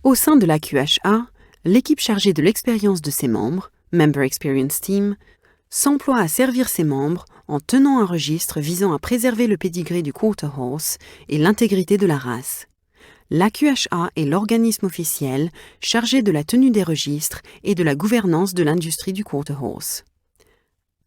Au sein de l'AQHA, l'équipe chargée de l'expérience de ses membres, Member Experience Team, s'emploie à servir ses membres en tenant un registre visant à préserver le pédigré du Quarter Horse et l'intégrité de la race. L'AQHA est l'organisme officiel chargé de la tenue des registres et de la gouvernance de l'industrie du Quarter Horse.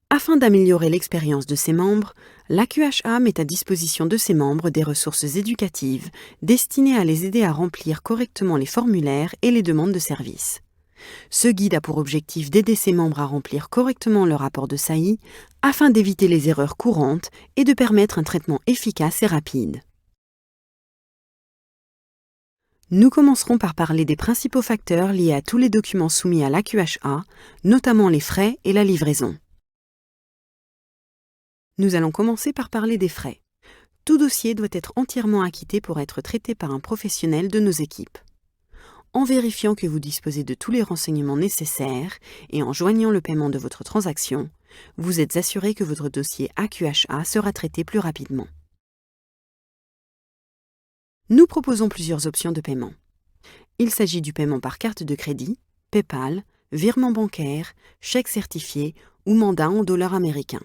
Afin d'améliorer l'expérience de ses membres, l'AQHA met à disposition de ses membres des ressources éducatives destinées à les aider à remplir correctement les formulaires et les demandes de service. Ce guide a pour objectif d'aider ses membres à remplir correctement leur rapport de saillies afin d'éviter les erreurs courantes et de permettre un traitement efficace et rapide. Nous commencerons par parler des principaux facteurs liés à tous les documents soumis à l'AQHA, notamment les frais et la livraison. Nous allons commencer par parler des frais. Tout dossier doit être entièrement acquitté pour être traité par un professionnel de nos équipes. En vérifiant que vous disposez de tous les renseignements nécessaires et en joignant le paiement de votre transaction, vous êtes assuré que votre dossier AQHA sera traité plus rapidement. Nous proposons plusieurs options de paiement. Il s'agit du paiement par carte de crédit, PayPal, virement bancaire, chèque certifié ou mandat en dollars américains.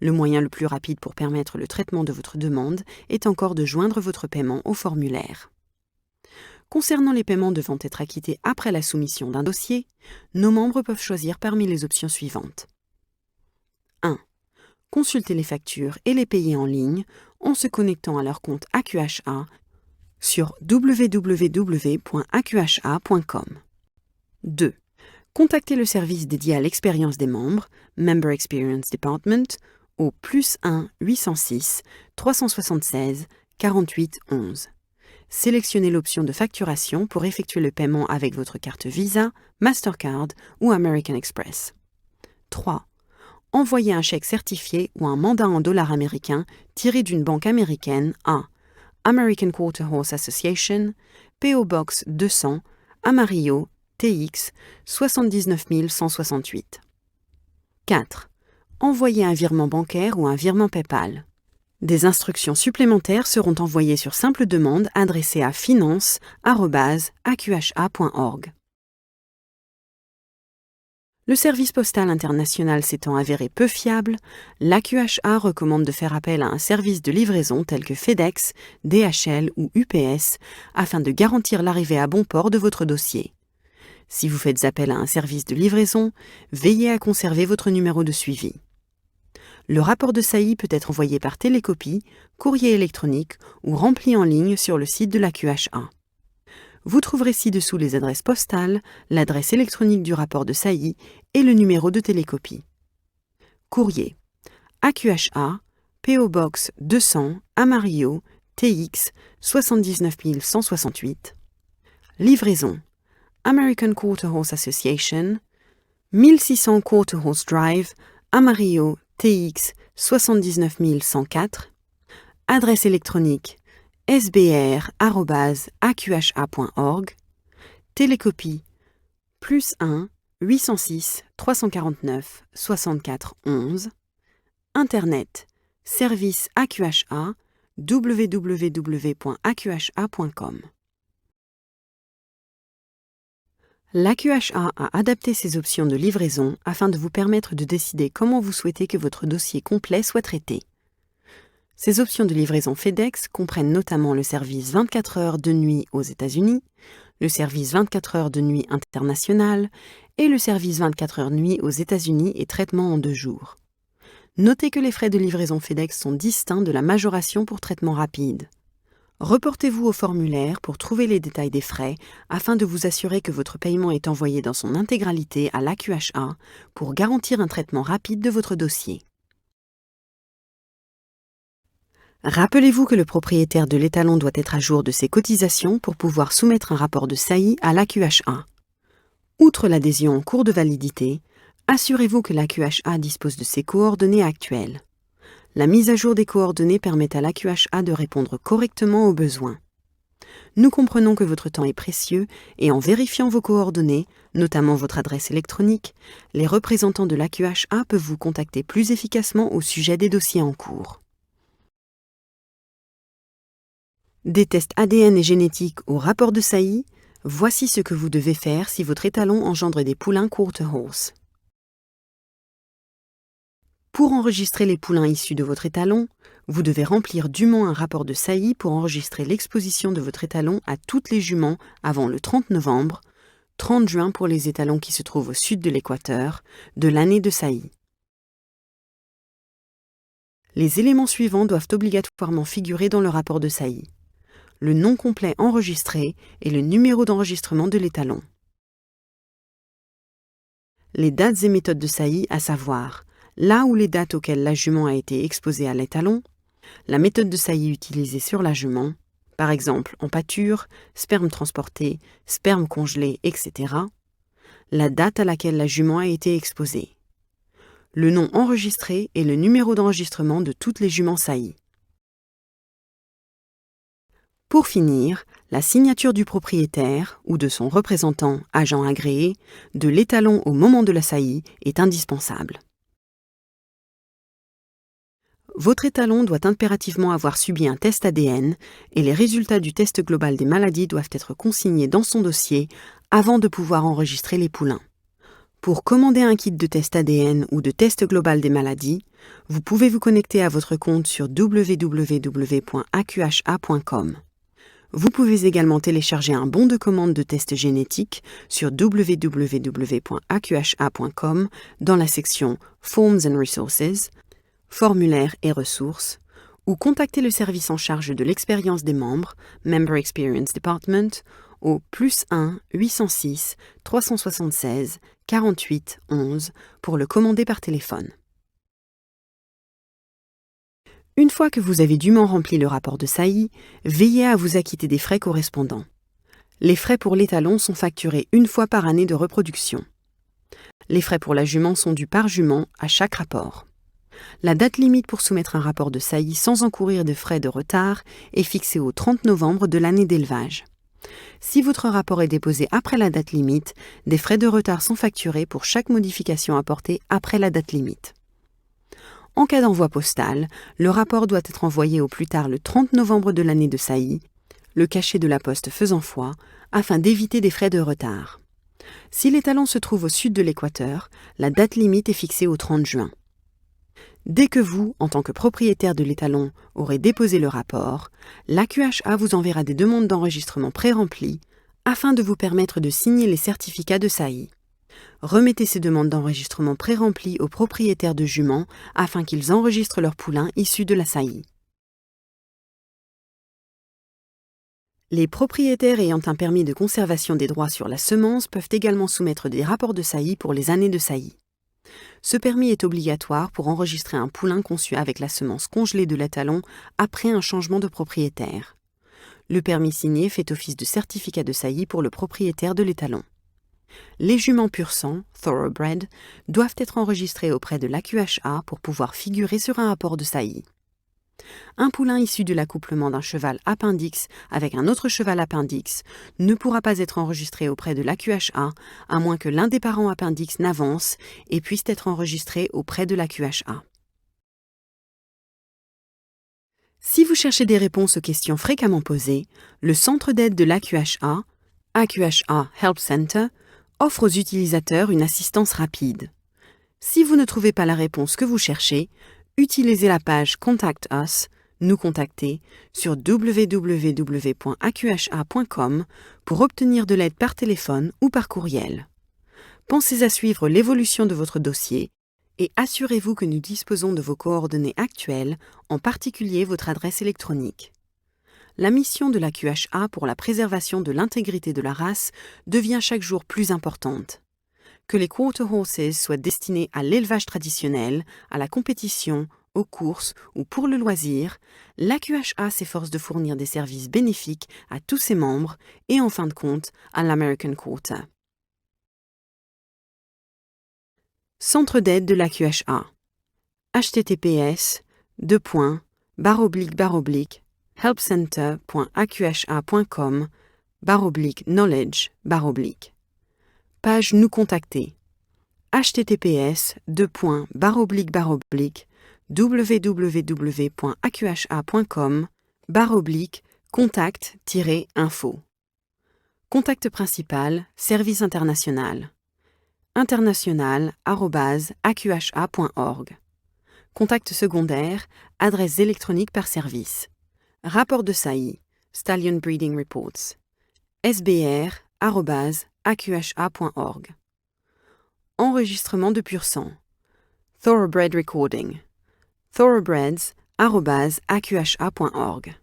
Le moyen le plus rapide pour permettre le traitement de votre demande est encore de joindre votre paiement au formulaire. Concernant les paiements devant être acquittés après la soumission d'un dossier, nos membres peuvent choisir parmi les options suivantes. 1. Consulter les factures et les payer en ligne en se connectant à leur compte AQHA sur www.aqha.com. 2. Contacter le service dédié à l'expérience des membres, Member Experience Department, au +1 806 376 48 11. Sélectionnez l'option de facturation pour effectuer le paiement avec votre carte Visa, Mastercard ou American Express. 3. Envoyez un chèque certifié ou un mandat en dollars américains tiré d'une banque américaine à American Quarter Horse Association, P.O. Box 200, Amarillo, TX 79 168. 4. Envoyez un virement bancaire ou un virement PayPal. Des instructions supplémentaires seront envoyées sur simple demande adressée à finance@aqha.org. Le service postal international s'étant avéré peu fiable, l'AQHA recommande de faire appel à un service de livraison tel que FedEx, DHL ou UPS afin de garantir l'arrivée à bon port de votre dossier. Si vous faites appel à un service de livraison, veillez à conserver votre numéro de suivi. Le rapport de saillie peut être envoyé par télécopie, courrier électronique ou rempli en ligne sur le site de l'AQHA. Vous trouverez ci-dessous les adresses postales, l'adresse électronique du rapport de saillie et le numéro de télécopie. Courrier AQHA, P.O. Box 200, Amarillo, TX 79 168. Livraison American Quarter Horse Association, 1600 Quarter Horse Drive, Amarillo, TX 79 104. Adresse électronique sbr@aqha.org. Télécopie +1 806 349 64 11. Internet service AQHA www.aqha.com. L'AQHA a adapté ses options de livraison afin de vous permettre de décider comment vous souhaitez que votre dossier complet soit traité. Ces options de livraison FedEx comprennent notamment le service 24 heures de nuit aux États-Unis, le service 24 heures de nuit international et le service 24 heures nuit aux États-Unis et traitement en 2 jours. Notez que les frais de livraison FedEx sont distincts de la majoration pour traitement rapide. Reportez-vous au formulaire pour trouver les détails des frais afin de vous assurer que votre paiement est envoyé dans son intégralité à l'AQHA pour garantir un traitement rapide de votre dossier. Rappelez-vous que le propriétaire de l'étalon doit être à jour de ses cotisations pour pouvoir soumettre un rapport de saillie à l'AQHA. Outre l'adhésion en cours de validité, assurez-vous que l'AQHA dispose de ses coordonnées actuelles. La mise à jour des coordonnées permet à l'AQHA de répondre correctement aux besoins. Nous comprenons que votre temps est précieux et en vérifiant vos coordonnées, notamment votre adresse électronique, les représentants de l'AQHA peuvent vous contacter plus efficacement au sujet des dossiers en cours. Des tests ADN et génétiques au rapport de saillie, Voici ce que vous devez faire si votre étalon engendre des poulains quarter horse. Pour enregistrer les poulains issus de votre étalon, vous devez remplir dûment un rapport de saillie pour enregistrer l'exposition de votre étalon à toutes les juments avant le 30 novembre, 30 juin pour les étalons qui se trouvent au sud de l'équateur, de l'année de saillie. Les éléments suivants doivent obligatoirement figurer dans le rapport de saillie. Le nom complet enregistré et le numéro d'enregistrement de l'étalon. Les dates et méthodes de saillie, à savoir là ou les dates auxquelles la jument a été exposée à l'étalon, la méthode de saillie utilisée sur la jument, par exemple en pâture, sperme transporté, sperme congelé, etc., la date à laquelle la jument a été exposée, le nom enregistré et le numéro d'enregistrement de toutes les juments saillies. Pour finir, la signature du propriétaire ou de son représentant, agent agréé, de l'étalon au moment de la saillie est indispensable. Votre étalon doit impérativement avoir subi un test ADN et les résultats du test global des maladies doivent être consignés dans son dossier avant de pouvoir enregistrer les poulains. Pour commander un kit de test ADN ou de test global des maladies, vous pouvez vous connecter à votre compte sur www.aqha.com. Vous pouvez également télécharger un bon de commande de test génétique sur www.aqha.com dans la section Forms and Resources, formulaires et ressources, ou contacter le service en charge de l'expérience des membres, Member Experience Department, au +1 806 376 48 11 pour le commander par téléphone. Une fois que vous avez dûment rempli le rapport de saillie, veillez à vous acquitter des frais correspondants. Les frais pour l'étalon sont facturés une fois par année de reproduction. Les frais pour la jument sont dus par jument à chaque rapport. La date limite pour soumettre un rapport de saillie sans encourir de frais de retard est fixée au 30 novembre de l'année d'élevage. Si votre rapport est déposé après la date limite, des frais de retard sont facturés pour chaque modification apportée après la date limite. En cas d'envoi postal, le rapport doit être envoyé au plus tard le 30 novembre de l'année de saillie, le cachet de la poste faisant foi, afin d'éviter des frais de retard. Si l'étalon se trouve au sud de l'équateur, la date limite est fixée au 30 juin. Dès que vous, en tant que propriétaire de l'étalon, aurez déposé le rapport, l'AQHA vous enverra des demandes d'enregistrement pré-remplies afin de vous permettre de signer les certificats de saillie. Remettez ces demandes d'enregistrement pré-remplies aux propriétaires de juments afin qu'ils enregistrent leurs poulains issus de la saillie. Les propriétaires ayant un permis de conservation des droits sur la semence peuvent également soumettre des rapports de saillie pour les années de saillie. Ce permis est obligatoire pour enregistrer un poulain conçu avec la semence congelée de l'étalon après un changement de propriétaire. Le permis signé fait office de certificat de saillie pour le propriétaire de l'étalon. Les juments pur sang, thoroughbred, doivent être enregistrés auprès de l'AQHA pour pouvoir figurer sur un rapport de saillie. Un poulain issu de l'accouplement d'un cheval appendix avec un autre cheval appendix ne pourra pas être enregistré auprès de l'AQHA à moins que l'un des parents appendix n'avance et puisse être enregistré auprès de l'AQHA. Si vous cherchez des réponses aux questions fréquemment posées, le centre d'aide de l'AQHA, AQHA Help Center, offre aux utilisateurs une assistance rapide. Si vous ne trouvez pas la réponse que vous cherchez, utilisez la page Contact Us, nous contacter, sur www.aqha.com pour obtenir de l'aide par téléphone ou par courriel. Pensez à suivre l'évolution de votre dossier et assurez-vous que nous disposons de vos coordonnées actuelles, en particulier votre adresse électronique. La mission de l'AQHA pour la préservation de l'intégrité de la race devient chaque jour plus importante. Que les quarter horses soient destinés à l'élevage traditionnel, à la compétition, aux courses ou pour le loisir, l'AQHA s'efforce de fournir des services bénéfiques à tous ses membres et en fin de compte à l'American Quarter. Centre d'aide de l'AQHA. https://helpcenter.aqha.com/knowledge/ Page Nous contacter. https://www.aqha.com/contact-info. Contact principal, service international. international@aqha.org. Contact secondaire, adresses électroniques par service. Rapport de saillies, Stallion Breeding Reports. sbr@aqha.org. Enregistrement de pur sang. Thoroughbred Recording. thoroughbreds@aqha.org.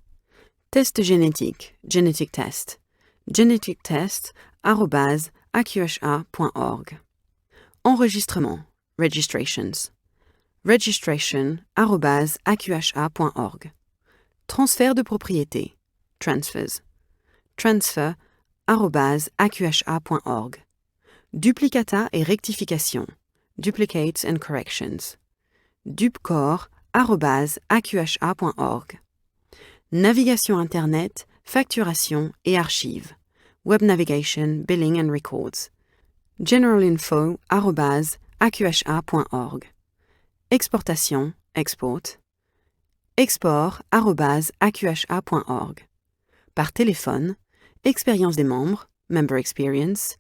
Test génétique, Genetic Test. genetictest@aqha.org. Enregistrement, Registrations. registration@aqha.org. Transfert de propriété, Transfers. transfer@aqha.org. Duplicata et rectification, Duplicates and corrections. dupcor@aqha.org. Navigation Internet, facturation et archives. Web navigation, billing and records. generalinfo@aqha.org. Exportation, export. export@aqha.org. Par téléphone, expérience des membres, Member Experience,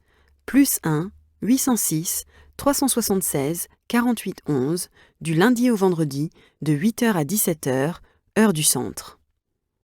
+1 806 376 48 11, du lundi au vendredi, de 8h à 17h, heure du centre.